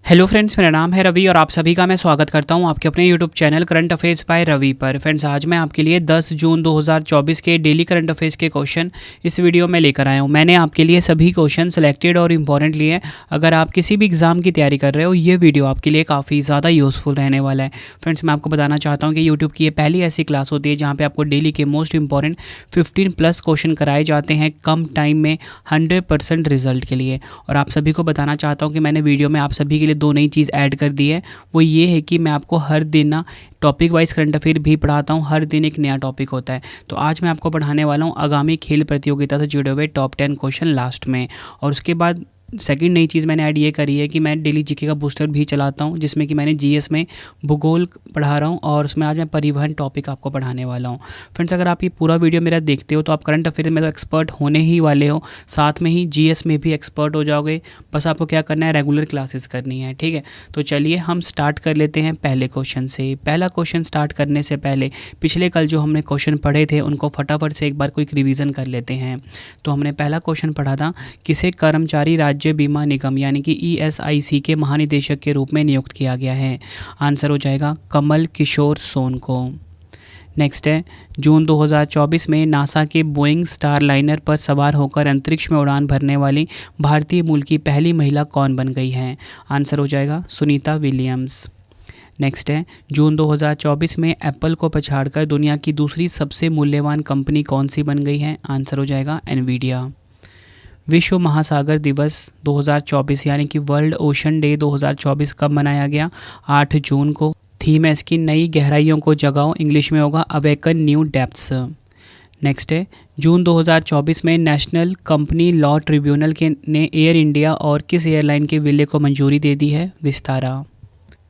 Hello friends, मेरा नाम है रवि और आप सभी का मैं स्वागत करता हूं आपके अपने YouTube channel current affairs by Ravi पर। फ्रेंड्स, आज मैं आपके लिए 10 जून 2024 के डेली करंट अफेयर्स के क्वेश्चन इस वीडियो में लेकर आया हूं। मैंने आपके लिए सभी क्वेश्चन सेलेक्टेड और इम्पॉर्टेंट लिए हैं। अगर आप किसी भी एग्जाम की तैयारी कर रहे हो, ये वीडियो आपके लिए काफ़ी ज़्यादा यूज़फुल रहने वाला है। फ्रेंड्स, मैं आपको बताना चाहता हूँ कि यूट्यूब की ये पहली ऐसी क्लास होती है जहाँ पर आपको डेली के मोस्ट इंपॉर्टेंट 15+ क्वेश्चन कराए जाते हैं कम टाइम में 100% रिजल्ट के लिए। और आप सभी को बताना चाहता हूँ कि मैंने वीडियो में आप सभी के लिए दो नई चीज़ ऐड कर दी है। वो ये है कि मैं आपको हर दिन ना टॉपिक वाइज करंट अफेयर भी पढ़ाता हूँ। हर दिन एक नया टॉपिक होता है। तो आज मैं आपको पढ़ाने वाला हूँ आगामी खेल प्रतियोगिता से जुड़े हुए टॉप 10 क्वेश्चन लास्ट में। और उसके बाद सेकंड नई चीज़ मैंने ऐड ये करी है कि मैं डेली जीके का बूस्टर भी चलाता हूँ, जिसमें कि मैंने जीएस में भूगोल पढ़ा रहा हूँ और उसमें आज मैं परिवहन टॉपिक आपको पढ़ाने वाला हूँ। फ्रेंड्स, अगर आप ये पूरा वीडियो मेरा देखते हो तो आप करंट अफेयर में तो एक्सपर्ट होने ही वाले हो, साथ में ही जीएस में भी एक्सपर्ट हो जाओगे। बस आपको क्या करना है, रेगुलर क्लासेस करनी है। ठीक है, तो चलिए हम स्टार्ट कर लेते हैं पहले क्वेश्चन से। पहला क्वेश्चन स्टार्ट करने से पहले पिछले कल जो हमने क्वेश्चन पढ़े थे उनको फटाफट से एक बार क्विक रिविज़न कर लेते हैं। तो हमने पहला क्वेश्चन पढ़ा था, किसे कर्मचारी राज्य बीमा निगम यानी कि ईएसआईसी के महानिदेशक के रूप में नियुक्त किया गया है। आंसर हो जाएगा कमल किशोर सोन को। नेक्स्ट है, जून 2024 में नासा के बोइंग स्टारलाइनर पर सवार होकर अंतरिक्ष में उड़ान भरने वाली भारतीय मूल की पहली महिला कौन बन गई है। आंसर हो जाएगा सुनीता विलियम्स। नेक्स्ट है, जून 2024 में एप्पल को पछाड़कर दुनिया की दूसरी सबसे मूल्यवान कंपनी कौन सी बन गई है। आंसर हो जाएगा एनवीडिया। विश्व महासागर दिवस 2024 यानी कि वर्ल्ड ओशन डे 2024 कब मनाया गया। 8 जून को। थीम है इसकी नई गहराइयों को जगाओ, इंग्लिश में होगा अवेकन न्यू डेप्थ्स। नेक्स्ट है, जून 2024 में नेशनल कंपनी लॉ ट्रिब्यूनल ने एयर इंडिया और किस एयरलाइन के विलय को मंजूरी दे दी है। विस्तारा।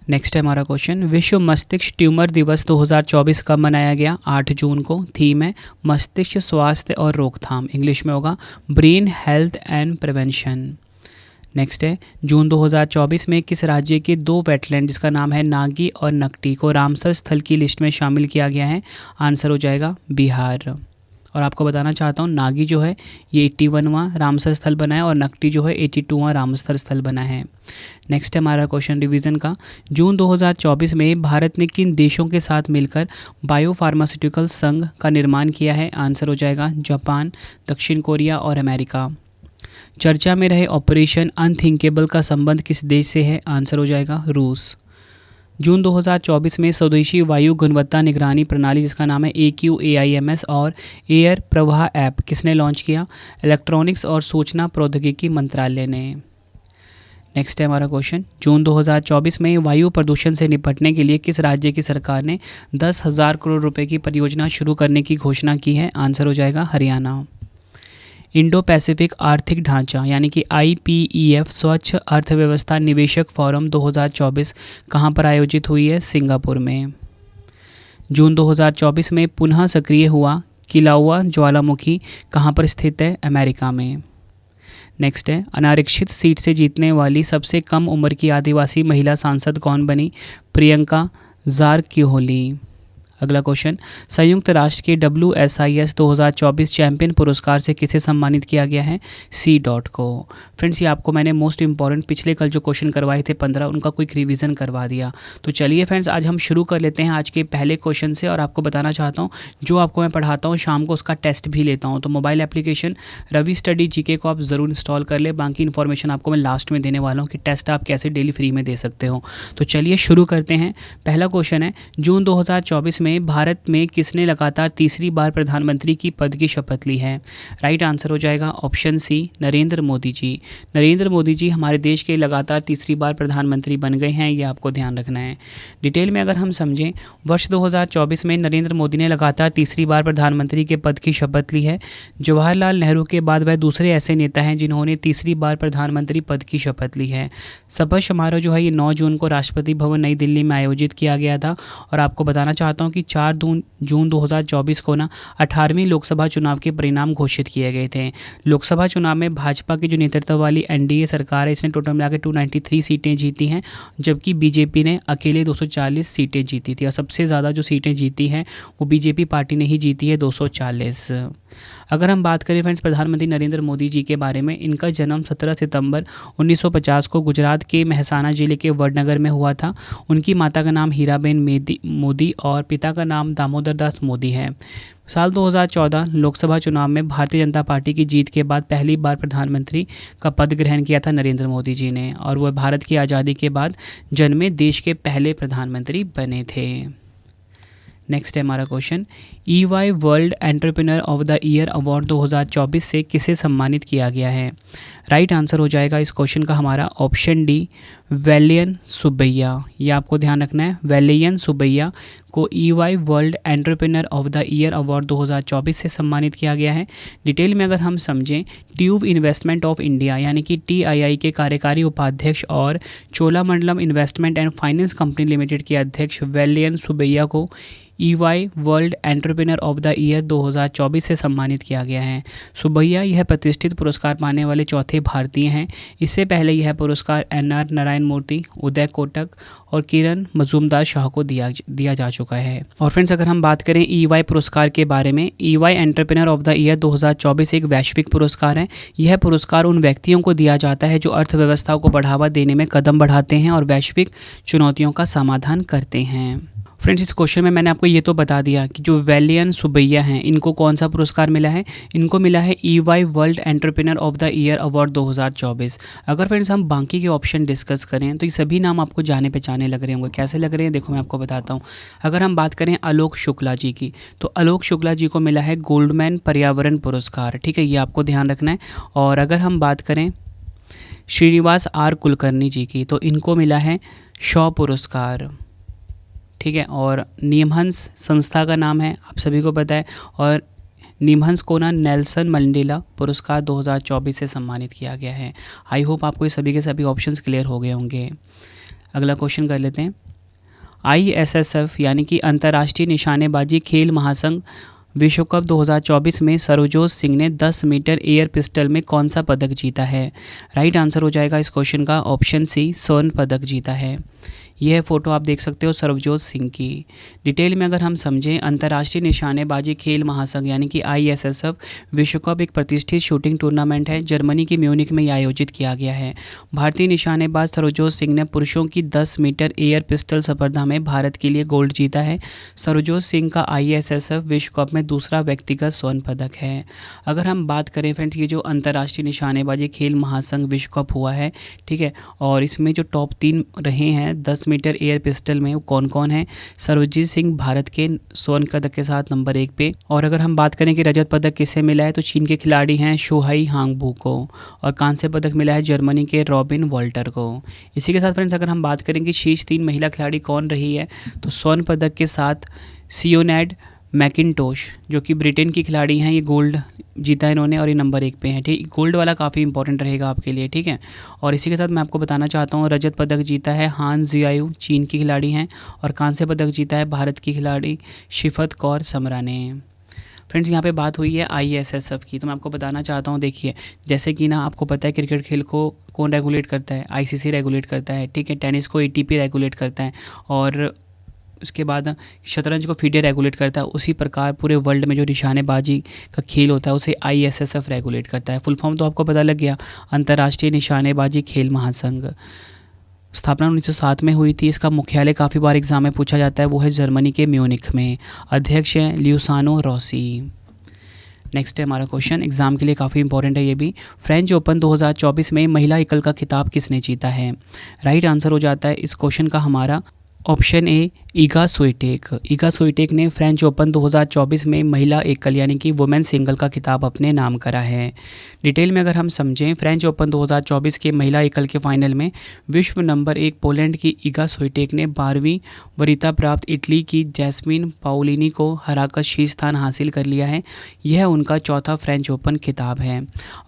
नेक्स्ट है हमारा क्वेश्चन, विश्व मस्तिष्क ट्यूमर दिवस 2024 कब मनाया गया। 8 जून को। थीम है मस्तिष्क स्वास्थ्य और रोकथाम, इंग्लिश में होगा brain health and prevention. Next है, जून 2024 में किस राज्य के 2 वेटलैंड जिसका नाम है नागी और नकटी को रामसर स्थल की लिस्ट में शामिल किया गया है। आंसर हो जाएगा बिहार। और आपको बताना चाहता हूँ, नागी जो है ये 81वां रामसर स्थल बना है और नकटी जो है 82वां रामसर स्थल बना है। नेक्स्ट है हमारा क्वेश्चन रिवीजन का, जून 2024 में भारत ने किन देशों के साथ मिलकर बायोफार्मास्यूटिकल संघ का निर्माण किया है। आंसर हो जाएगा जापान, दक्षिण कोरिया और अमेरिका। चर्चा में रहे ऑपरेशन अनथिंकेबल का संबंध किस देश से है। आंसर हो जाएगा रूस। जून 2024 में स्वदेशी वायु गुणवत्ता निगरानी प्रणाली जिसका नाम है AQAIMS और एयर प्रवाह ऐप किसने लॉन्च किया। इलेक्ट्रॉनिक्स और सूचना प्रौद्योगिकी मंत्रालय ने। नेक्स्ट है हमारा क्वेश्चन, जून 2024 में वायु प्रदूषण से निपटने के लिए किस राज्य की सरकार ने 10,000 करोड़ रुपए की परियोजना शुरू करने की घोषणा की है। आंसर हो जाएगा हरियाणा। इंडो पैसिफिक आर्थिक ढांचा यानी कि IPEF स्वच्छ अर्थव्यवस्था निवेशक फोरम 2024 कहां पर आयोजित हुई है। सिंगापुर में। जून 2024 में पुनः सक्रिय हुआ किलाउआ ज्वालामुखी कहां पर स्थित है। अमेरिका में। नेक्स्ट है, अनारक्षित सीट से जीतने वाली सबसे कम उम्र की आदिवासी महिला सांसद कौन बनी। प्रियंका जारकिहोली। अगला क्वेश्चन, संयुक्त राष्ट्र के WSIS 2024 चैंपियन पुरस्कार से किसे सम्मानित किया गया है। C.DOT को। फ्रेंड्स, ये आपको मैंने मोस्ट इंपॉर्टेंट पिछले कल जो क्वेश्चन करवाए थे 15 उनका क्विक रिवीजन करवा दिया। तो चलिए फ्रेंड्स, आज हम शुरू कर लेते हैं आज के पहले क्वेश्चन से। और आपको बताना चाहता हूँ, जो आपको मैं पढ़ाता हूँ शाम को उसका टेस्ट भी लेता हूँ। तो mobile application Ravi study GK को आप ज़रूर इंस्टॉल कर ले। बाकी इन्फॉर्मेशन आपको मैं लास्ट में देने वाला हूँ कि टेस्ट आप कैसे डेली फ्री में दे सकते हो। तो चलिए शुरू करते हैं। पहला क्वेश्चन है, जून 2024 में भारत में किसने लगातार तीसरी बार प्रधानमंत्री की पद की शपथ ली है। राइट आंसर हो जाएगा ऑप्शन सी, नरेंद्र मोदी जी। नरेंद्र मोदी जी हमारे देश के लगातार तीसरी बार प्रधानमंत्री बन गए हैं, ये आपको ध्यान रखना है। डिटेल में अगर हम समझें, वर्ष 2024 में नरेंद्र मोदी ने लगातार तीसरी बार प्रधानमंत्री के पद की शपथ ली है। जवाहरलाल नेहरू के बाद वह दूसरे ऐसे नेता हैं जिन्होंने तीसरी बार प्रधानमंत्री पद की शपथ ली है। शपथ समारोह जो है ये 9 जून को राष्ट्रपति भवन नई दिल्ली में आयोजित किया गया था। और आपको बताना चाहता हूँ कि कि 4 जून 2024 को ना 18वीं लोकसभा चुनाव के परिणाम घोषित किए गए थे। लोकसभा चुनाव में भाजपा की जो नेतृत्व वाली एनडीए सरकार है, इसने टोटल मिला के 293 सीटें जीती हैं, जबकि बीजेपी ने अकेले 240 सीटें जीती थी। और सबसे ज़्यादा जो सीटें जीती हैं वो बीजेपी पार्टी ने ही जीती है, 240। अगर हम बात करें फ्रेंड्स प्रधानमंत्री नरेंद्र मोदी जी के बारे में, इनका जन्म 17 सितंबर 1950 को गुजरात के मेहसाना जिले के वडनगर में हुआ था। उनकी माता का नाम हीराबेन मोदी और पिता का नाम दामोदर दास मोदी है। साल 2014 लोकसभा चुनाव में भारतीय जनता पार्टी की जीत के बाद पहली बार प्रधानमंत्री का पद ग्रहण किया था नरेंद्र मोदी जी ने, और वह भारत की आज़ादी के बाद जन्मे देश के पहले प्रधानमंत्री बने थे। नेक्स्ट है हमारा question, EY world entrepreneur of the year award 2024 से किसे सम्मानित किया गया है? राइट आंसर हो जाएगा इस क्वेश्चन का हमारा ऑप्शन डी, वेलियन सुब्बैया। ये आपको ध्यान रखना है, वेलियन सुब्बैया को EY world entrepreneur of the year award 2024 से सम्मानित किया गया है। डिटेल में अगर हम समझें, ट्यूब इन्वेस्टमेंट ऑफ इंडिया यानी कि TII के कार्यकारी उपाध्यक्ष और Cholamandalam investment and finance company limited के अध्यक्ष वेलियन सुब्बैया को EY world entrepreneur of the year 2024 से सम्मानित किया गया है। सुब्बैया यह प्रतिष्ठित पुरस्कार पाने वाले चौथे भारतीय हैं। इससे पहले यह पुरस्कार NR नारायण मूर्ति, उदय कोटक और किरण मजूमदार शाह को दिया जा चुका है। और फ्रेंड्स अगर हम बात करें EY पुरस्कार के बारे में, EY entrepreneur of the year 2024 एक वैश्विक पुरस्कार है। यह पुरस्कार उन व्यक्तियों को दिया जाता है जो अर्थव्यवस्था को बढ़ावा देने में कदम बढ़ाते हैं और वैश्विक चुनौतियों का समाधान करते हैं। फ्रेंड्स इस क्वेश्चन में मैंने आपको ये तो बता दिया कि जो वेलियन सुब्बैया हैं इनको कौन सा पुरस्कार मिला है। इनको मिला है EY world entrepreneur of the year award 2024। अगर फ्रेंड्स हम बाकी के ऑप्शन डिस्कस करें तो ये सभी नाम आपको जाने पहचाने लग रहे होंगे। कैसे लग रहे हैं देखो मैं आपको बताता हूँ। अगर हम बात करें आलोक शुक्ला जी की, तो आलोक शुक्ला जी को मिला है गोल्डमैन पर्यावरण पुरस्कार, ठीक है, ये आपको ध्यान रखना है। और अगर हम बात करें श्रीनिवास R कुलकर्णी जी की, तो इनको मिला है शॉ पुरस्कार, ठीक है। और निमहंस संस्था का नाम है, आप सभी को पता है, और निमहंस को ना नेल्सन मंडेला पुरस्कार 2024 से सम्मानित किया गया है। आई होप आपको ये सभी के सभी ऑप्शंस क्लियर हो गए होंगे। अगला क्वेश्चन कर लेते हैं। ISSF यानी कि अंतर्राष्ट्रीय निशानेबाजी खेल महासंघ विश्व कप 2024 में सरबजोत सिंह ने 10 मीटर एयर पिस्टल में कौन सा पदक जीता है? राइट आंसर हो जाएगा इस क्वेश्चन का ऑप्शन सी, स्वर्ण पदक जीता है। यह फ़ोटो आप देख सकते हो सरबजोत सिंह की। डिटेल में अगर हम समझें, अंतर्राष्ट्रीय निशानेबाजी खेल महासंघ यानी कि ISSF विश्व कप एक प्रतिष्ठित शूटिंग टूर्नामेंट है। जर्मनी के म्यूनिक में आयोजित किया गया है। भारतीय निशानेबाज सरबजोत सिंह ने पुरुषों की 10 मीटर एयर पिस्टल स्पर्धा में भारत के लिए गोल्ड जीता है। सरबजोत सिंह का ISSF विश्व कप में दूसरा व्यक्तिगत स्वर्ण पदक है। अगर हम बात करें फ्रेंड्स, ये जो अंतर्राष्ट्रीय निशानेबाजी खेल महासंघ विश्व कप हुआ है, ठीक है, और इसमें जो टॉप 3 रहे हैं 10 मीटर एयर पिस्टल में, वो कौन कौन है? सरबजीत सिंह भारत के स्वर्ण पदक के साथ नंबर 1 पे। और अगर हम बात करें कि रजत पदक किसे मिला है, तो चीन के खिलाड़ी हैं शोहाई हांगबू को। और कांस्य पदक मिला है जर्मनी के रॉबिन वॉल्टर को। इसी के साथ फ्रेंड्स अगर हम बात करें कि शीर्ष 3 महिला खिलाड़ी कौन रही है, तो स्वर्ण पदक के साथ सियोनेड मैकिंटोश जो कि ब्रिटेन की खिलाड़ी हैं, ये गोल्ड जीता है इन्होंने और ये नंबर 1 पे है, ठीक। गोल्ड वाला काफ़ी इंपॉर्टेंट रहेगा आपके लिए, ठीक है। और इसी के साथ मैं आपको बताना चाहता हूँ, रजत पदक जीता है हान जियायू, चीन की खिलाड़ी हैं। और कांस्य पदक जीता है भारत की खिलाड़ी शिफत कौर समरा ने। फ्रेंड्स यहाँ पे बात हुई है ISSF की, तो मैं आपको बताना चाहता हूँ, देखिए जैसे कि ना आपको पता है क्रिकेट खेल को कौन रेगुलेट करता है? ICC रेगुलेट करता है, ठीक है। टेनिस को ATP रेगुलेट करता है, और उसके बाद शतरंज को FIDE रेगुलेट करता है। उसी प्रकार पूरे वर्ल्ड में जो निशानेबाजी का खेल होता है उसे ISSF रेगुलेट करता है। फुल फॉर्म तो आपको पता लग गया, अंतर्राष्ट्रीय निशानेबाजी खेल महासंघ। स्थापना 1907 में हुई थी। इसका मुख्यालय काफ़ी बार एग्जाम में पूछा जाता है, वो है जर्मनी के म्यूनिख में। अध्यक्ष हैं ल्यूसानो रॉसी। नेक्स्ट है हमारा क्वेश्चन, एग्जाम के लिए काफ़ी इंपॉर्टेंट है ये भी। फ्रेंच ओपन 2024 में महिला एकल का खिताब किसने जीता है? राइट आंसर हो जाता है इस क्वेश्चन का हमारा option A, Eega Swiatek. Eega Swiatek ने फ्रेंच ओपन 2024 में महिला एकल यानी कि वुमेन सिंगल का खिताब अपने नाम करा है। डिटेल में अगर हम समझें, फ्रेंच ओपन 2024 के महिला एकल के फाइनल में विश्व नंबर 1 पोलैंड की ईगा स्विटेक ने 12वीं वरीयता प्राप्त इटली की जैस्मिन पाओलिनी को हराकर शीर्ष स्थान हासिल कर लिया है। यह उनका चौथा फ्रेंच ओपन खिताब है।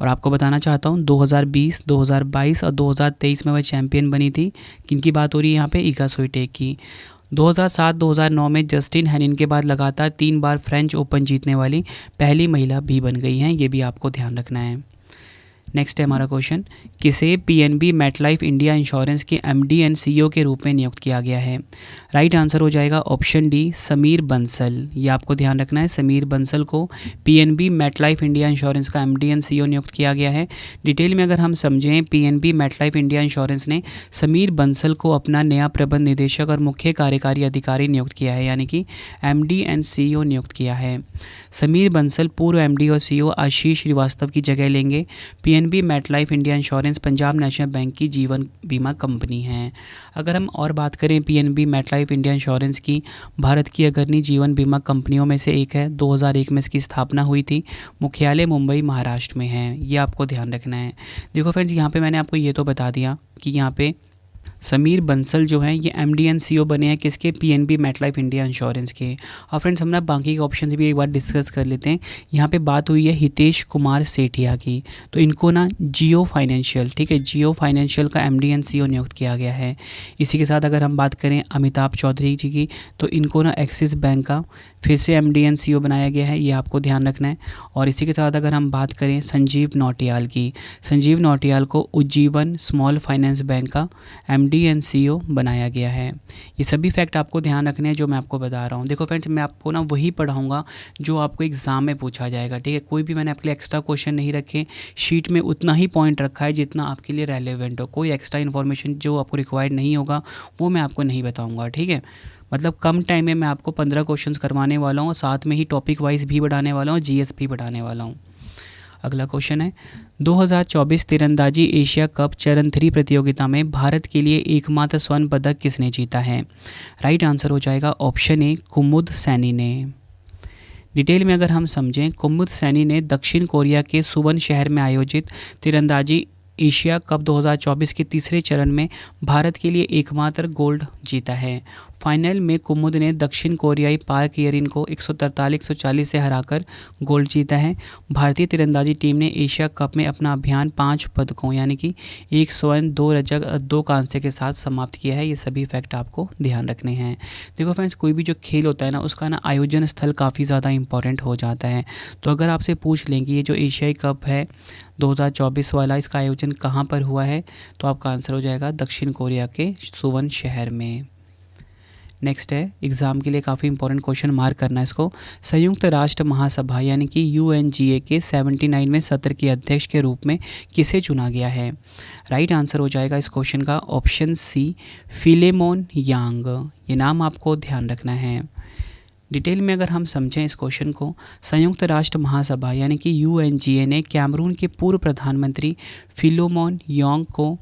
और आपको बताना चाहता हूँ 2020, 2022 और 2023 में वह चैंपियन बनी थी। किनकी बात हो रही है यहाँ पे? ईगा स्विटेक की। 2007-2009 में जस्टिन हेनिन के बाद लगातार 3 बार फ्रेंच ओपन जीतने वाली पहली महिला भी बन गई हैं, ये भी आपको ध्यान रखना है। नेक्स्ट है हमारा क्वेश्चन, किसे पीएनबी मेटलाइफ इंडिया इंश्योरेंस के एमडी एंड सीईओ के रूप में नियुक्त किया गया है? राइट आंसर हो जाएगा ऑप्शन डी, समीर बंसल। ये आपको ध्यान रखना है, समीर बंसल को पीएनबी मेटलाइफ इंडिया इंश्योरेंस का एमडी एंड सीईओ नियुक्त किया गया है। डिटेल में अगर हम समझें, पीएनबी मेटलाइफ इंडिया इंश्योरेंस ने समीर बंसल को अपना नया प्रबंध निदेशक और मुख्य कार्यकारी अधिकारी नियुक्त किया है, यानी कि एमडी एंड सीईओ नियुक्त किया है। समीर बंसल पूर्व एमडी और सीईओ आशीष श्रीवास्तव की जगह लेंगे। PNB MetLife India insurance Punjab national bank की जीवन बीमा कंपनी है। अगर हम और बात करें पीएनबी मेटलाइफ इंडिया इंश्योरेंस की, भारत की अग्रणी जीवन बीमा कंपनियों में से एक है। 2001 में इसकी स्थापना हुई थी। मुख्यालय मुंबई महाराष्ट्र में है, ये आपको ध्यान रखना है। देखो फ्रेंड्स, यहाँ पे मैंने आपको ये तो बता दिया कि यहाँ पे समीर बंसल जो हैं ये एमडी एंड सीईओ बने हैं किसके? पीएनबी मेटलाइफ इंडिया इंश्योरेंस के। और फ्रेंड्स, हम ना बाकी के ऑप्शन भी एक बार डिस्कस कर लेते हैं। यहाँ पे बात हुई है हितेश कुमार सेठिया की, तो इनको ना जियो फाइनेंशियल, ठीक है, जियो फाइनेंशियल का एमडी एंड सीईओ नियुक्त किया गया है। इसी के साथ अगर हम बात करें अमिताभ चौधरी जी की, तो इनको ना एक्सिस बैंक का फिर से एमडी एंड सीईओ बनाया गया है, ये आपको ध्यान रखना है। और इसी के साथ अगर हम बात करें संजीव नौटियाल की, संजीव नौटियाल को उज्जीवन स्मॉल फाइनेंस बैंक का एमडी एंड सीईओ बनाया गया है। ये सभी फैक्ट आपको ध्यान रखने हैं जो मैं आपको बता रहा हूँ। देखो फ्रेंड्स, मैं आपको ना वही पढ़ाऊँगा जो आपको एग्ज़ाम में पूछा जाएगा, ठीक है। कोई भी मैंने आपके लिए एक्स्ट्रा क्वेश्चन नहीं रखे, शीट में उतना ही पॉइंट रखा है जितना आपके लिए रेलेवेंट हो। कोई एक्स्ट्रा इन्फॉर्मेशन जो आपको रिक्वायर्ड नहीं होगा वो मैं आपको नहीं बताऊँगा, ठीक है। मतलब कम टाइम में मैं आपको 15 क्वेश्चंस करवाने वाला हूँ, साथ में ही टॉपिक वाइज भी बढ़ाने वाला हूँ, जीएस भी बढ़ाने वाला हूँ। अगला क्वेश्चन है, 2024 तीरंदाजी एशिया कप चरण 3 प्रतियोगिता में भारत के लिए एकमात्र स्वर्ण पदक किसने जीता है? राइट आंसर हो जाएगा ऑप्शन ए, कुमुद सैनी ने। डिटेल में अगर हम समझें, कुमुद सैनी ने दक्षिण कोरिया के सुवॉन शहर में आयोजित तीरंदाजी एशिया कप 2024 के तीसरे चरण में भारत के लिए एकमात्र गोल्ड जीता है। फाइनल में कुमुद ने दक्षिण कोरियाई पार्क येरिन को 143-140 से हराकर गोल्ड जीता है। भारतीय तीरंदाजी टीम ने एशिया कप में अपना अभियान 5 पदकों यानी कि 1 स्वर्ण, 2 रजत, 2 कांस्य के साथ समाप्त किया है। ये सभी फैक्ट आपको ध्यान रखने हैं। देखो फ्रेंड्स, कोई भी जो खेल होता है ना, उसका ना आयोजन स्थल काफ़ी ज़्यादा इंपॉर्टेंट हो जाता है। तो अगर आपसे पूछ लें कि ये जो एशियाई कप है 2024 वाला, इसका आयोजन कहाँ पर हुआ है, तो आपका आंसर हो जाएगा दक्षिण कोरिया के सुवॉन शहर में। नेक्स्ट है, एग्ज़ाम के लिए काफ़ी इंपॉर्टेंट क्वेश्चन मार्क करना है इसको। संयुक्त राष्ट्र महासभा यानी कि यूएनजीए के 79वें सत्र के अध्यक्ष के रूप में किसे चुना गया है? राइट आंसर हो जाएगा इस क्वेश्चन का ऑप्शन सी, फिलेमोन यांग। ये नाम आपको ध्यान रखना है। डिटेल में अगर हम समझें इस क्वेश्चन को, संयुक्त राष्ट्र महासभा यानी कि यूएनजीए ने कैमरून के पूर्व प्रधानमंत्री फिलोमोन यांग को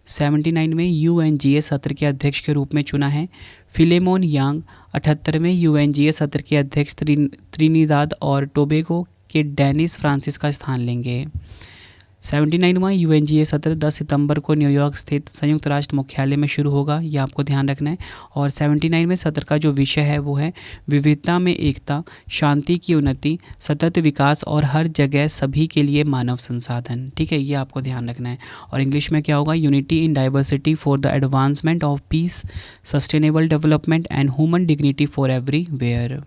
79वें यूएनजीए सत्र के अध्यक्ष के रूप में चुना है। फिलेमोन यांग 78वें यूएनजीए सत्र के अध्यक्ष त्रिनिदाद और टोबैगो के डेनिस फ्रांसिस का स्थान लेंगे। 79वां यूएनजीए सत्र 10 सितंबर को न्यूयॉर्क स्थित संयुक्त राष्ट्र मुख्यालय में शुरू होगा, ये आपको ध्यान रखना है। और 79वें सत्र का जो विषय है वो है विविधता में एकता, शांति की उन्नति, सतत विकास और हर जगह सभी के लिए मानव संसाधन, ठीक है, ये आपको ध्यान रखना है। और इंग्लिश में क्या होगा? Unity in diversity for the advancement of peace, sustainable development and human dignity for everywhere.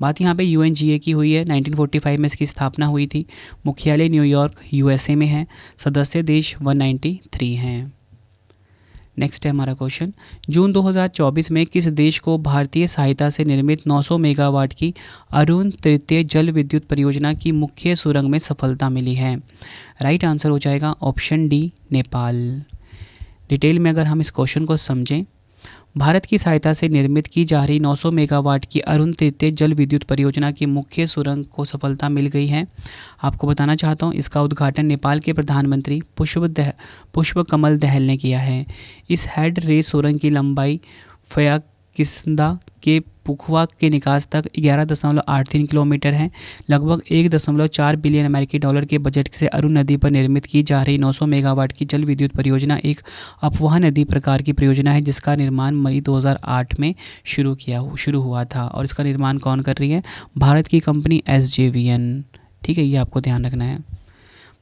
बात यहाँ पे यूएनजीए की हुई है। 1945 में इसकी स्थापना हुई थी। मुख्यालय न्यूयॉर्क यूएसए में है। सदस्य देश 193 हैं। नेक्स्ट है हमारा क्वेश्चन, जून 2024 में किस देश को भारतीय सहायता से निर्मित 900 मेगावाट की अरुण तृतीय जल विद्युत परियोजना की मुख्य सुरंग में सफलता मिली है? राइट आंसर हो जाएगा ऑप्शन डी, नेपाल। डिटेल में अगर हम इस क्वेश्चन को समझें, भारत की सहायता से निर्मित की जा रही 900 मेगावाट की अरुण तृतीय जल विद्युत परियोजना की मुख्य सुरंग को सफलता मिल गई है। आपको बताना चाहता हूँ, इसका उद्घाटन नेपाल के प्रधानमंत्री पुष्प कमल दहल ने किया है। इस हेड रे सुरंग की लंबाई फया किस्दा के पुखवा के निकास तक 11.83 किलोमीटर है। लगभग 1.4 बिलियन अमेरिकी डॉलर के बजट से अरुण नदी पर निर्मित की जा रही 900 मेगावाट की जल विद्युत परियोजना एक अपवाह नदी प्रकार की परियोजना है, जिसका निर्माण मई 2008 में शुरू हुआ था। और इसका निर्माण कौन कर रही है? भारत की कंपनी SJVN, ठीक है, ये आपको ध्यान रखना है।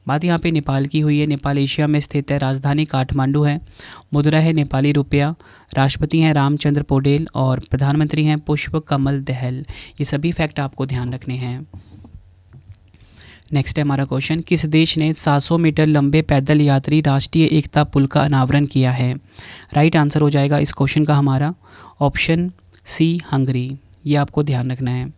बात यहाँ पे नेपाल की हुई है। नेपाल एशिया में स्थित है, राजधानी काठमांडू है, मुद्रा है नेपाली रुपया, राष्ट्रपति हैं रामचंद्र पौडेल और प्रधानमंत्री हैं पुष्प कमल दहल। ये सभी फैक्ट आपको ध्यान रखने हैं। नेक्स्ट है हमारा क्वेश्चन, किस देश ने 700 मीटर लंबे पैदल यात्री राष्ट्रीय एकता पुल का अनावरण किया है? राइट आंसर हो जाएगा इस क्वेश्चन का हमारा ऑप्शन सी, हंगरी। ये आपको ध्यान रखना है।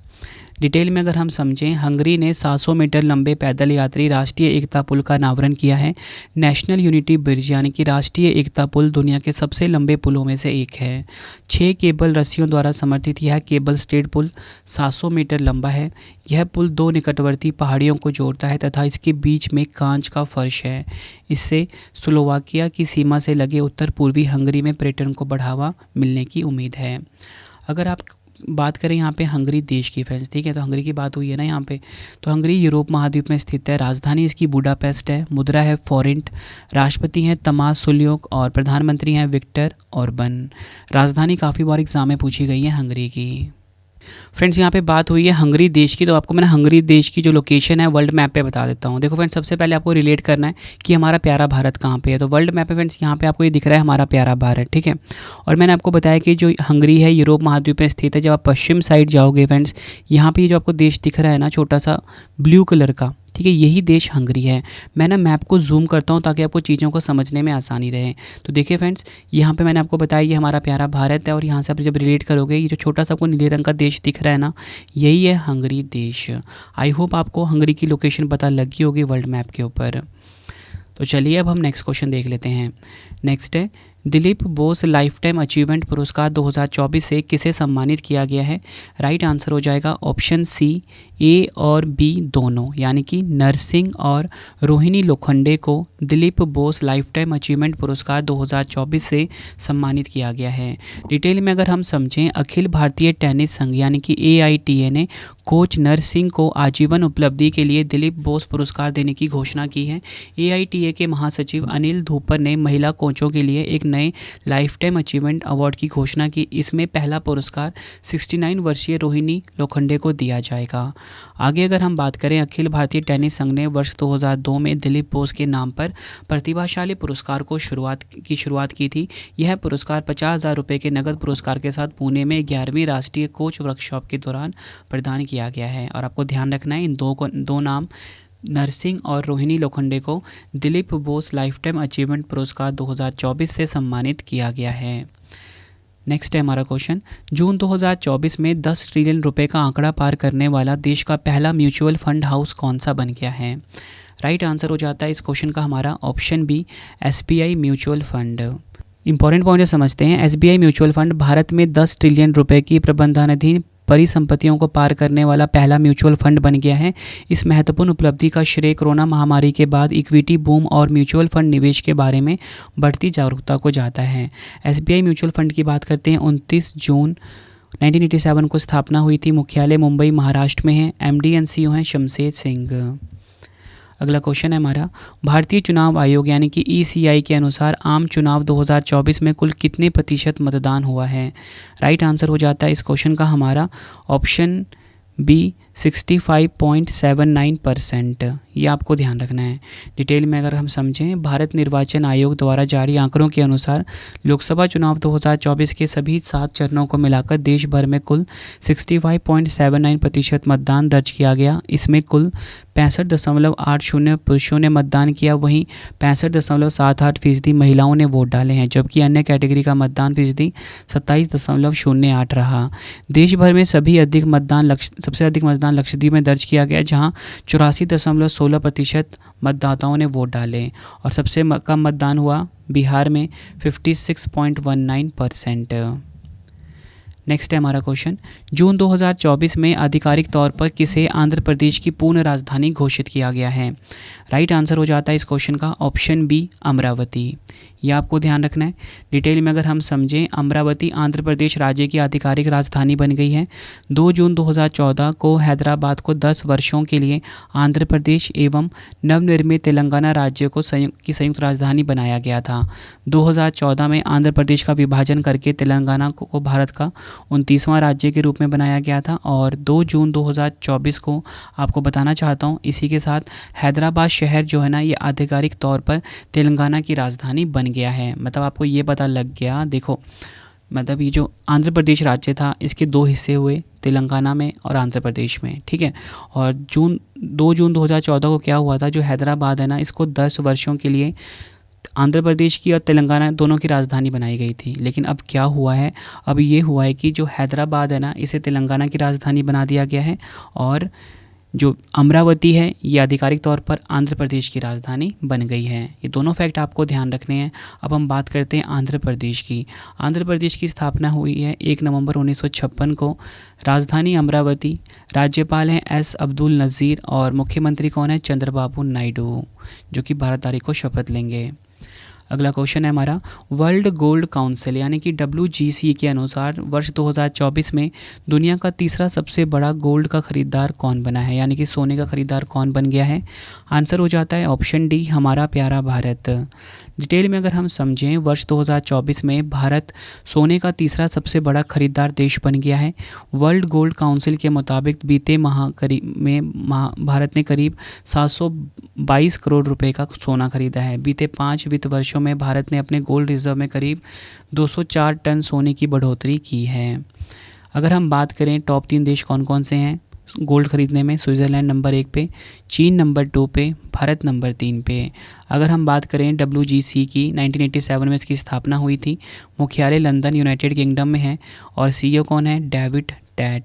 डिटेल में अगर हम समझें, हंगरी ने 700 मीटर लंबे पैदल यात्री राष्ट्रीय एकता पुल का अनावरण किया है। नेशनल यूनिटी ब्रिज यानी कि राष्ट्रीय एकता पुल दुनिया के सबसे लंबे पुलों में से एक है। 6 केबल रस्सियों द्वारा समर्थित यह केबल स्टेड पुल 700 मीटर लंबा है। यह पुल 2 निकटवर्ती पहाड़ियों को जोड़ता है तथा इसके बीच में कांच का फर्श है। इससे स्लोवाकिया की सीमा से लगे उत्तर पूर्वी हंगरी में पर्यटन को बढ़ावा मिलने की उम्मीद है। अगर आप बात करें यहाँ पे हंगरी देश की फ्रेंड्स, ठीक है, तो हंगरी की बात हुई है ना यहाँ पे, तो हंगरी यूरोप महाद्वीप में स्थित है। राजधानी इसकी बुडापेस्ट है, मुद्रा है फॉरेंट, राष्ट्रपति हैं तमास सुल्योक और प्रधानमंत्री हैं विक्टर ऑर्बन। राजधानी काफ़ी बार एग्जाम में पूछी गई है हंगरी की। फ्रेंड्स यहाँ पे बात हुई है हंगरी देश की, तो आपको मैंने हंगरी देश की जो लोकेशन है वर्ल्ड मैप पे बता देता हूँ। देखो फ्रेंड्स, सबसे पहले आपको रिलेट करना है कि हमारा प्यारा भारत कहाँ पे है। तो वर्ल्ड मैप पे फ्रेंड्स यहाँ पे आपको ये दिख रहा है हमारा प्यारा भारत, ठीक है। और मैंने आपको बताया कि जो हंगरी है यूरोप महाद्वीप में स्थित है। जब आप पश्चिम साइड जाओगे फ्रेंड्स, यहाँ पे जो आपको देश दिख रहा है ना छोटा सा ब्लू कलर का, ठीक है, यही देश हंगरी है। मैं ना मैप को जूम करता हूँ ताकि आपको चीज़ों को समझने में आसानी रहे। तो देखिए फ्रेंड्स, यहाँ पे मैंने आपको बताया ये हमारा प्यारा भारत है और यहाँ से आप जब रिलेट करोगे, ये जो छोटा सा आपको नीले रंग का देश दिख रहा है ना, यही है हंगरी देश। आई होप आपको हंगरी की लोकेशन पता लगी होगी वर्ल्ड मैप के ऊपर। तो चलिए अब हम नेक्स्ट क्वेश्चन देख लेते हैं। नेक्स्ट है, Dilip Bose life time achievement पुरस्कार 2024 से किसे सम्मानित किया गया है? राइट आंसर हो जाएगा ऑप्शन सी, ए और बी दोनों, यानी कि नरसिंह और रोहिणी लोखंडे को Dilip Bose life time achievement पुरस्कार 2024 से सम्मानित किया गया है। डिटेल में अगर हम समझें, अखिल भारतीय टेनिस संघ यानी कि AITA ने कोच नरसिंह को आजीवन उपलब्धि के लिए दिलीप बोस पुरस्कार देने की घोषणा की है। AITA के महासचिव अनिल धूपर ने महिला कोचों के लिए एक नए लाइफ टाइम अचीवमेंट अवार्ड की घोषणा की। इसमें पहला पुरस्कार 69 वर्षीय रोहिणी लोखंडे को दिया जाएगा। आगे अगर हम बात करें, अखिल भारतीय टेनिस संघ ने वर्ष 2002 में दिलीप बोस के नाम पर प्रतिभाशाली पुरस्कार को शुरुआत की थी। यह पुरस्कार 50,000 रुपये के नगद पुरस्कार के साथ पुणे में 11वीं राष्ट्रीय कोच वर्कशॉप के दौरान प्रदान किया गया है। और आपको ध्यान रखना है, इन दो नाम नरसिंह और रोहिणी लोखंडे को Dilip Bose life time achievement पुरस्कार 2024 से सम्मानित किया गया है। नेक्स्ट है हमारा क्वेश्चन, जून 2024 में 10 ट्रिलियन रुपए का आंकड़ा पार करने वाला देश का पहला म्यूचुअल फंड हाउस कौन सा बन गया है? राइट आंसर हो जाता है इस क्वेश्चन का हमारा option B, SBI mutual fund. Important point समझते हैं। SBI म्यूचुअल फंड भारत में 10 ट्रिलियन रुपए की प्रबंधनाधीन परिसंपत्तियों को पार करने वाला पहला म्यूचुअल फंड बन गया है। इस महत्वपूर्ण उपलब्धि का श्रेय कोरोना महामारी के बाद इक्विटी बूम और म्यूचुअल फंड निवेश के बारे में बढ़ती जागरूकता को जाता है। SBI म्यूचुअल फंड की बात करते हैं, 29 जून 1987 को स्थापना हुई थी। मुख्यालय मुंबई महाराष्ट्र में है। MD and CEO हैं शमशेर सिंह। अगला क्वेश्चन है हमारा, भारतीय चुनाव आयोग यानी कि ECI के अनुसार आम चुनाव 2024 में कुल कितने प्रतिशत मतदान हुआ है? राइट आंसर हो जाता है इस क्वेश्चन का हमारा ऑप्शन बी, 65.79%। ये आपको ध्यान रखना है। डिटेल में अगर हम समझें, भारत निर्वाचन आयोग द्वारा जारी आंकड़ों के अनुसार लोकसभा चुनाव 2024 के सभी 7 चरणों को मिलाकर देश भर में कुल 65.79% मतदान दर्ज किया गया। इसमें कुल 65.80 पुरुषों ने मतदान किया, वहीं 65.78% महिलाओं ने वोट डाले हैं, जबकि अन्य कैटेगरी का मतदान फीसदी 27.08 रहा। देश भर में सबसे अधिक मतदान लक्षद्वीप में दर्ज किया गया, जहां 84.16% मतदाताओं ने वोट डाले, और सबसे कम मतदान हुआ बिहार में 56.19%। नेक्स्ट है हमारा क्वेश्चन, जून 2024 में आधिकारिक तौर पर किसे आंध्र प्रदेश की पूर्ण राजधानी घोषित किया गया है? राइट आंसर हो जाता है इस क्वेश्चन का ऑप्शन बी, अमरावती। यह आपको ध्यान रखना है। डिटेल में अगर हम समझें, अमरावती आंध्र प्रदेश राज्य की आधिकारिक राजधानी बन गई है। 2 जून 2014 को हैदराबाद को 10 वर्षों के लिए आंध्र प्रदेश एवं नवनिर्मित तेलंगाना राज्य को संयुक्त राजधानी बनाया गया था। 2014 में आंध्र प्रदेश का विभाजन करके तेलंगाना को भारत का 29वां राज्य के रूप में बनाया गया था। और 2 जून 2024 को आपको बताना चाहता हूँ, इसी के साथ हैदराबाद शहर जो है ना, ये आधिकारिक तौर पर तेलंगाना की राजधानी बन गया है। मतलब आपको ये पता लग गया, देखो मतलब ये जो आंध्र प्रदेश राज्य था इसके 2 हिस्से हुए, तेलंगाना में और आंध्र प्रदेश में, ठीक है। और 2 जून 2014 को क्या हुआ था, जो हैदराबाद है ना, इसको 10 वर्षों के लिए आंध्र प्रदेश की और तेलंगाना दोनों की राजधानी बनाई गई थी। लेकिन अब क्या हुआ है, अब ये हुआ है कि जो हैदराबाद है ना, इसे तेलंगाना की राजधानी बना दिया गया है, और जो अमरावती है ये आधिकारिक तौर पर आंध्र प्रदेश की राजधानी बन गई है। ये दोनों फैक्ट आपको ध्यान रखने हैं। अब हम बात करते हैं आंध्र प्रदेश की। आंध्र प्रदेश की स्थापना हुई है 1 नवंबर 1956 को। राजधानी अमरावती। राज्यपाल हैं एस अब्दुल नज़ीर और मुख्यमंत्री कौन है, चंद्रबाबू नायडू, जो कि 12 तारीख को शपथ लेंगे। अगला क्वेश्चन है हमारा, वर्ल्ड गोल्ड काउंसिल यानी कि WGC के अनुसार वर्ष 2024 में दुनिया का तीसरा सबसे बड़ा गोल्ड का खरीदार कौन बना है, यानी कि सोने का खरीदार कौन बन गया है। आंसर हो जाता है ऑप्शन डी, हमारा प्यारा भारत। डिटेल में अगर हम समझें, वर्ष 2024 में भारत सोने का तीसरा सबसे बड़ा खरीदार देश बन गया है। वर्ल्ड गोल्ड काउंसिल के मुताबिक बीते भारत ने करीब 722 करोड़ रुपए का सोना खरीदा है। बीते 5 वित्त वर्षों में भारत ने अपने गोल्ड रिजर्व में करीब 204 टन सोने की बढ़ोतरी की है। अगर हम बात करें टॉप 3 देश कौन कौन से हैं गोल्ड खरीदने में, स्विट्ज़रलैंड नंबर 1 पे, चीन नंबर 2 पे, भारत नंबर 3 पे। अगर हम बात करें WGC की, 1987 में इसकी स्थापना हुई थी। मुख्यालय लंदन यूनाइटेड किंगडम में है और CEO कौन है, डेविड टैट।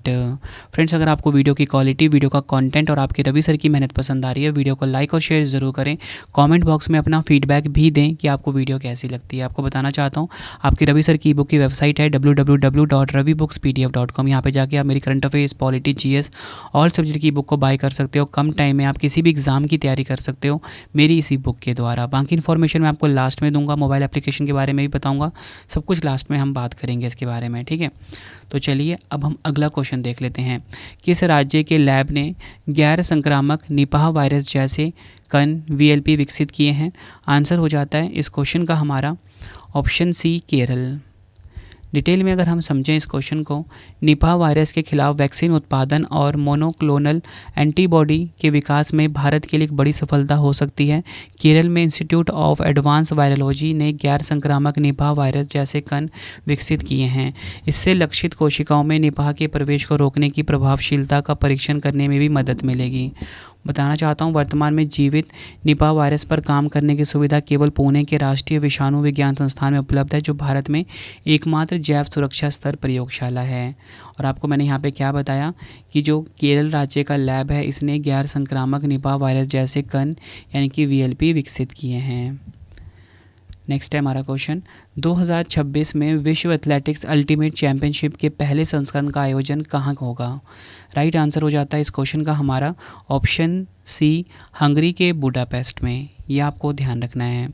फ्रेंड्स, अगर आपको वीडियो की क्वालिटी, वीडियो का कंटेंट और आपके रवि सर की मेहनत पसंद आ रही है, वीडियो को लाइक और शेयर ज़रूर करें। कमेंट बॉक्स में अपना फीडबैक भी दें कि आपको वीडियो कैसी लगती है। आपको बताना चाहता हूँ, आपकी रवि सर की बुक की वेबसाइट है www.ravibookspdf.com। यहाँ पे जाके आप मेरी current affairs, polity, GS all subject की बुक को बाय कर सकते हो। कम टाइम में आप किसी भी एग्ज़ाम की तैयारी कर सकते हो मेरी इसी बुक के द्वारा। बाकी इन्फॉर्मेशन मैं आपको लास्ट में दूंगा, मोबाइल एप्लीकेशन के बारे में भी बताऊँगा, सब कुछ लास्ट में हम बात करेंगे इसके बारे में, ठीक है। तो चलिए अब हम अगला क्वेश्चन देख लेते हैं। किस राज्य के लैब ने गैर संक्रामक निपाह वायरस जैसे कण VLP विकसित किए हैं। आंसर हो जाता है इस क्वेश्चन का हमारा ऑप्शन सी, केरल। डिटेल में अगर हम समझें इस क्वेश्चन को, निपाह वायरस के खिलाफ वैक्सीन उत्पादन और मोनोक्लोनल एंटीबॉडी के विकास में भारत के लिए एक बड़ी सफलता हो सकती है। केरल में इंस्टीट्यूट ऑफ एडवांस वायरोलॉजी ने गैर संक्रामक निपाह वायरस जैसे कण विकसित किए हैं। इससे लक्षित कोशिकाओं में निपाह के प्रवेश को रोकने की प्रभावशीलता का परीक्षण करने में भी मदद मिलेगी। बताना चाहता हूँ, वर्तमान में जीवित निपाह वायरस पर काम करने की सुविधा केवल पुणे के राष्ट्रीय विषाणु विज्ञान संस्थान में उपलब्ध है, जो भारत में एकमात्र जैव सुरक्षा स्तर प्रयोगशाला है। और आपको मैंने यहाँ पे क्या बताया कि जो केरल राज्य का लैब है, इसने गैर संक्रामक निपाह वायरस जैसे कण यानी कि VLP विकसित किए हैं। नेक्स्ट है हमारा क्वेश्चन, 2026 में विश्व एथलेटिक्स अल्टीमेट चैंपियनशिप के पहले संस्करण का आयोजन कहाँ होगा। राइट आंसर हो जाता है इस क्वेश्चन का हमारा ऑप्शन सी, हंगरी के बुडापेस्ट में। ये आपको ध्यान रखना है।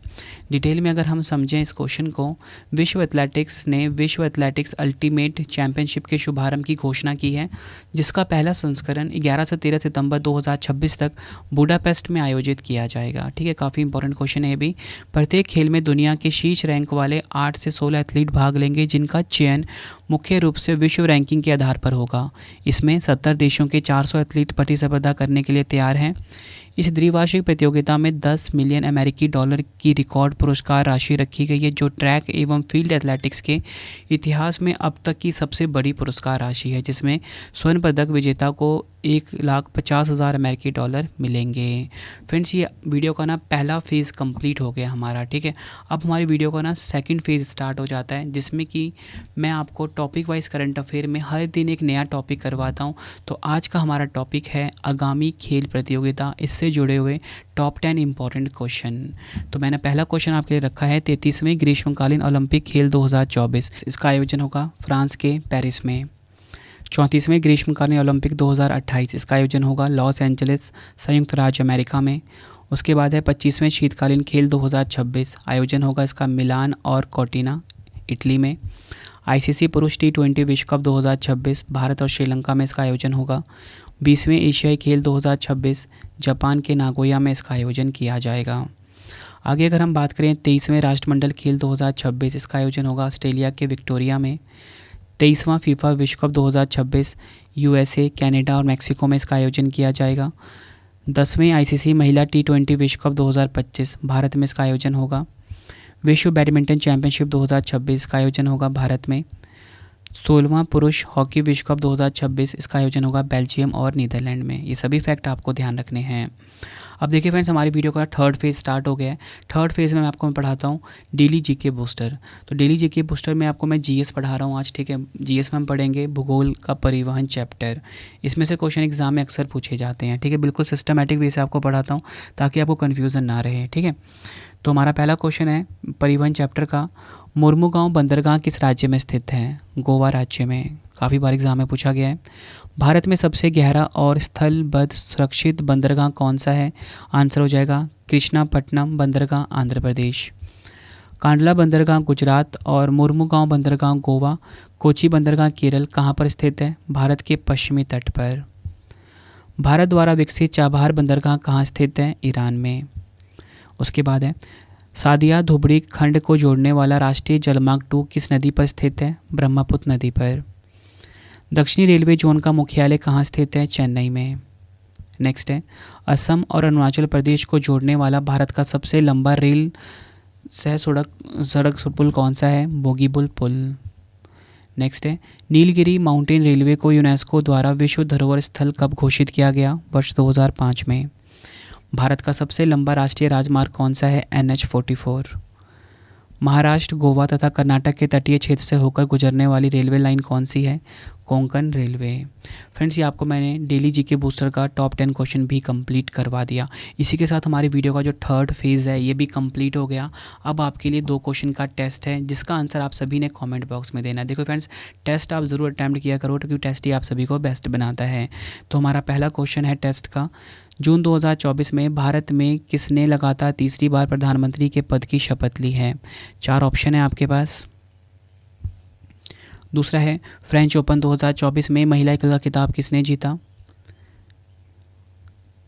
डिटेल में अगर हम समझें इस क्वेश्चन को, विश्व एथलेटिक्स ने विश्व एथलेटिक्स अल्टीमेट चैंपियनशिप के शुभारंभ की घोषणा की है, जिसका पहला संस्करण 11 से 13 सितंबर 2026 तक बुडापेस्ट में आयोजित किया जाएगा। ठीक है, काफ़ी इंपॉर्टेंट क्वेश्चन है ये भी। प्रत्येक खेल में दुनिया के शीर्ष रैंक वाले 8 से 16 एथलीट भाग लेंगे, जिनका चयन मुख्य रूप से विश्व रैंकिंग के आधार पर होगा। इसमें 70 देशों के 400 एथलीट प्रतिस्पर्धा करने के लिए तैयार हैं। इस द्विवार्षिक प्रतियोगिता में 10 मिलियन अमेरिकी डॉलर की रिकॉर्ड पुरस्कार राशि रखी गई है, जो ट्रैक एवं फील्ड एथलेटिक्स के इतिहास में अब तक की सबसे बड़ी पुरस्कार राशि है, जिसमें स्वर्ण पदक विजेता को 1,50,000 अमेरिकी डॉलर मिलेंगे। फ्रेंड्स, ये वीडियो का ना पहला फेज़ कंप्लीट हो गया हमारा। ठीक है, अब हमारी वीडियो का ना सेकंड फेज़ स्टार्ट हो जाता है, जिसमें कि मैं आपको टॉपिक वाइज करंट अफेयर में हर दिन एक नया टॉपिक करवाता हूँ। तो आज का हमारा टॉपिक है आगामी खेल प्रतियोगिता, इससे जुड़े हुए टॉप 10 इंपॉर्टेंट क्वेश्चन। तो मैंने पहला क्वेश्चन आपके लिए रखा है 33वें ग्रीष्मकालीन ओलंपिक खेल 2024। इसका आयोजन होगा फ्रांस के पेरिस में। 34वें ग्रीष्मकालीन ओलंपिक 2028, इसका आयोजन होगा लॉस एंजलिस, संयुक्त राज्य अमेरिका में। उसके बाद है 25वें शीतकालीन खेल 2026, आयोजन होगा इसका मिलान और कोर्टिना, इटली में। ICC पुरुष T20 विश्व कप 2026, भारत और श्रीलंका में इसका आयोजन होगा। 20वें एशियाई खेल 2026, जापान के नागोया में इसका आयोजन किया जाएगा। आगे अगर हम बात करें 23वें राष्ट्रमंडल खेल 2026, इसका आयोजन होगा ऑस्ट्रेलिया के विक्टोरिया में। 23वां फीफा विश्व कप 2026 यूएसए, कनाडा और मैक्सिको में इसका आयोजन किया जाएगा। 10वें आईसीसी महिला T20 विश्व कप 2025 भारत में इसका आयोजन होगा। विश्व बैडमिंटन चैंपियनशिप 2026 का आयोजन होगा भारत में। 16वां पुरुष हॉकी विश्व कप 2026 इसका आयोजन होगा बेल्जियम और नीदरलैंड में। ये सभी फैक्ट आपको ध्यान रखने हैं। अब देखिए फ्रेंड्स, हमारी वीडियो का थर्ड फेज़ स्टार्ट हो गया है। थर्ड फेज़ में मैं आपको पढ़ाता हूँ डेली जीके बूस्टर। तो डेली जीके बूस्टर में आपको मैं जीएस पढ़ा रहा हूँ आज, ठीक है। जीएस में हम पढ़ेंगे भूगोल का परिवहन चैप्टर। इसमें से क्वेश्चन एग्जाम में अक्सर पूछे जाते हैं, ठीक है। बिल्कुल सिस्टमेटिक वे से आपको पढ़ाता हूँ ताकि आपको कन्फ्यूज़न ना रहे, ठीक है। तो हमारा पहला क्वेश्चन है परिवहन चैप्टर का, मुर्मुगांव बंदरगाह किस राज्य में स्थित है? गोवा राज्य में। काफ़ी बार एग्जाम में पूछा गया है। भारत में सबसे गहरा और स्थलबद्ध सुरक्षित बंदरगाह कौन सा है? आंसर हो जाएगा कृष्णापट्टनम बंदरगाह, आंध्र प्रदेश। कांडला बंदरगाह गुजरात और मुर्मुगांव बंदरगाह गोवा, कोची बंदरगाह केरल कहाँ पर स्थित है? भारत के पश्चिमी तट पर। भारत द्वारा विकसित चाबहार बंदरगाह कहाँ स्थित है? ईरान में। उसके बाद है सादिया धुबड़ी खंड को जोड़ने वाला राष्ट्रीय जलमार्ग 2 किस नदी पर स्थित है? ब्रह्मपुत्र नदी पर। दक्षिणी रेलवे जोन का मुख्यालय कहाँ स्थित है? चेन्नई में। नेक्स्ट है असम और अरुणाचल प्रदेश को जोड़ने वाला भारत का सबसे लंबा रेल सह सड़क पुल कौन सा है? बोगीबील पुल। नेक्स्ट है नीलगिरी माउंटेन रेलवे को यूनेस्को द्वारा विश्व धरोहर स्थल कब घोषित किया गया? वर्ष 2005 में। भारत का सबसे लंबा राष्ट्रीय राजमार्ग कौन सा है? NH-44। महाराष्ट्र, गोवा तथा कर्नाटक के तटीय क्षेत्र से होकर गुजरने वाली रेलवे लाइन कौन सी है? कोंकण रेलवे। फ्रेंड्स, ये आपको मैंने डेली जीके बूस्टर का टॉप 10 क्वेश्चन भी कंप्लीट करवा दिया। इसी के साथ हमारी वीडियो का जो थर्ड फेज़ है ये भी कंप्लीट हो गया। अब आपके लिए 2 क्वेश्चन का टेस्ट है जिसका आंसर आप सभी ने कमेंट बॉक्स में देना है। देखो फ्रेंड्स, टेस्ट आप ज़रूर अटैम्प्ट किया करो क्योंकि टेस्ट ही आप सभी को बेस्ट बनाता है। तो हमारा पहला क्वेश्चन है टेस्ट का, जून 2024 में भारत में किसने लगातार तीसरी बार प्रधानमंत्री के पद की शपथ ली है? 4 ऑप्शन है आपके पास। दूसरा है फ्रेंच ओपन 2024 में महिला एकल का खिताब किसने जीता?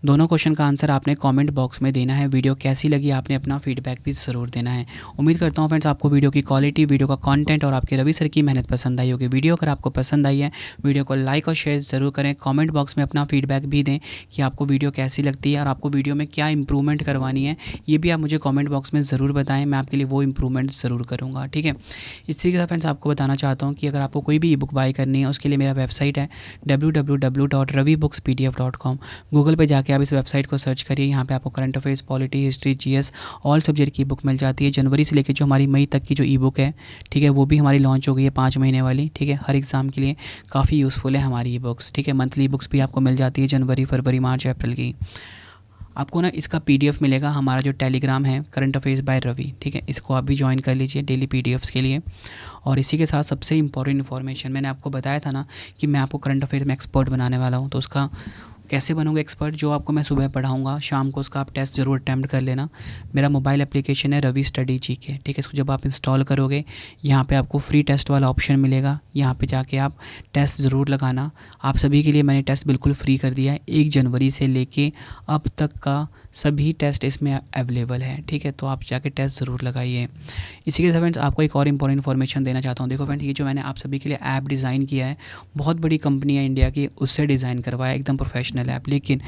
दोनों क्वेश्चन का आंसर आपने कमेंट बॉक्स में देना है। वीडियो कैसी लगी आपने अपना फीडबैक भी ज़रूर देना है। उम्मीद करता हूँ फ्रेंड्स आपको वीडियो की क्वालिटी, वीडियो का कंटेंट और आपके रवि सर की मेहनत पसंद आई होगी। वीडियो अगर आपको पसंद आई है वीडियो को लाइक और शेयर ज़रूर करें। कमेंट बॉक्स में अपना फीडबैक भी दें कि आपको वीडियो कैसी लगती है और आपको वीडियो में क्या इंप्रूवमेंट करवानी है, ये भी आप मुझे कॉमेंट बॉक्स में ज़रूर बताएँ। मैं आपके लिए वो इंप्रूवमेंट ज़रूर करूँगा, ठीक है। इसी के साथ फ्रेंड्स आपको बताना चाहता हूँ कि अगर आपको कोई भी ई बुक बाय करनी है उसके लिए मेरा वेबसाइट है www.ravibookspdf.com। गूगल पर जाके आप इस वेबसाइट को सर्च करिए। यहाँ पे आपको current affairs, polity, history, GS all subject की बुक मिल जाती है। जनवरी से लेकर जो हमारी मई तक की जो ई बुक है, ठीक है, वो भी हमारी लॉन्च हो गई है 5 महीने वाली, ठीक है। हर एग्ज़ाम के लिए काफ़ी यूज़फुल है हमारी ई बुक्स, ठीक है। मंथली बुक्स भी आपको मिल जाती है जनवरी, फरवरी, मार्च, अप्रैल की। आपको ना इसका पीडीएफ मिलेगा, हमारा जो टेलीग्राम है करंट अफेयर्स बाय रवि, ठीक है, इसको आप भी ज्वाइन कर लीजिए डेली पीडीएफ्स के लिए। और इसी के साथ सबसे इंपॉर्टेंट इन्फॉर्मेशन, मैंने आपको बताया था ना कि मैं आपको करंट अफेयर्स में एक्सपर्ट बनाने वाला हूँ। तो उसका कैसे बनोगे एक्सपर्ट? जो आपको मैं सुबह पढ़ाऊंगा शाम को उसका आप टेस्ट ज़रूर अटैम्प्ट कर लेना। मेरा मोबाइल एप्लीकेशन है रवि स्टडी जीके, ठीक है। इसको जब आप इंस्टॉल करोगे यहाँ पे आपको फ्री टेस्ट वाला ऑप्शन मिलेगा, यहाँ पे जाके आप टेस्ट ज़रूर लगाना। आप सभी के लिए मैंने टेस्ट बिल्कुल फ्री कर दिया है। 1 जनवरी से लेके अब तक का सभी टेस्ट इसमें अवेलेबल है, ठीक है। तो आप जाके टेस्ट ज़रूर लगाइए। इसी के साथ फ्रेंड्स आपको एक और इंपॉर्टेंट इन्फॉर्मेशन देना चाहता हूँ। देखो फ्रेंड्स, ये जो मैंने आप सभी के लिए ऐप डिज़ाइन किया है, बहुत बड़ी कंपनी है इंडिया की, उससे डिज़ाइन करवाया, एकदम प्रोफेशनल ऐप। लेकिन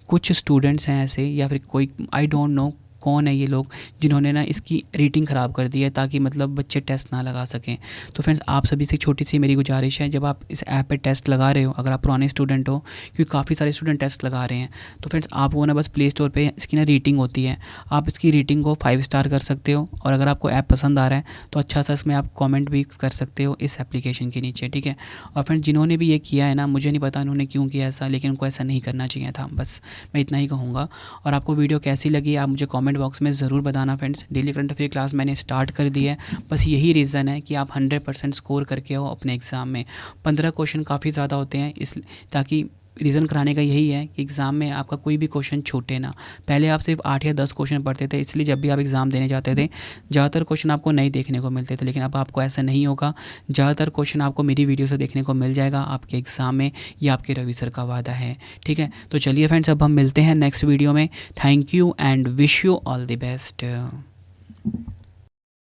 कुछ स्टूडेंट्स हैं ऐसे, या फिर कोई आई डोंट नो कौन है ये लोग, जिन्होंने ना इसकी रेटिंग ख़राब कर दी है ताकि मतलब बच्चे टेस्ट ना लगा सकें। तो फ्रेंड्स आप सभी से छोटी सी मेरी गुजारिश है, जब आप इस ऐप पे टेस्ट लगा रहे हो, अगर आप पुराने स्टूडेंट हो, क्योंकि काफ़ी सारे स्टूडेंट टेस्ट लगा रहे हैं, तो फ्रेंड्स आप वो ना बस प्ले स्टोर पे इसकी ना रेटिंग होती है, आप इसकी रेटिंग को 5 स्टार कर सकते हो। और अगर आपको ऐप पसंद आ रहा है तो अच्छा सा इसमें आप कॉमेंट भी कर सकते हो इस एप्लीकेशन के नीचे, ठीक है। और फ्रेंड्स जिन्होंने भी ये किया है ना, मुझे नहीं पता उन्होंने क्यों किया ऐसा, लेकिन उनको ऐसा नहीं करना चाहिए था, बस मैं इतना ही कहूँगा। और आपको वीडियो कैसी लगी आप मुझे कॉमेंट बॉक्स में ज़रूर बताना। Friends daily current affair class मैंने स्टार्ट कर दी है, बस यही रीज़न है कि आप 100% स्कोर करके आओ अपने एग्ज़ाम में। 15 क्वेश्चन काफ़ी ज़्यादा होते हैं, इस ताकि रीज़न कराने का यही है कि एग्ज़ाम में आपका कोई भी क्वेश्चन छूटे ना। पहले आप सिर्फ 8 या 10 क्वेश्चन पढ़ते थे, इसलिए जब भी आप एग्ज़ाम देने जाते थे ज़्यादातर क्वेश्चन आपको नहीं देखने को मिलते थे। लेकिन अब आपको ऐसा नहीं होगा, ज़्यादातर क्वेश्चन आपको मेरी वीडियो से देखने को मिल जाएगा आपके एग्ज़ाम में, ये आपके रवि सर का वादा है, ठीक है। तो चलिए फ्रेंड्स अब हम मिलते हैं नेक्स्ट वीडियो में। Thank you and wish you all the best.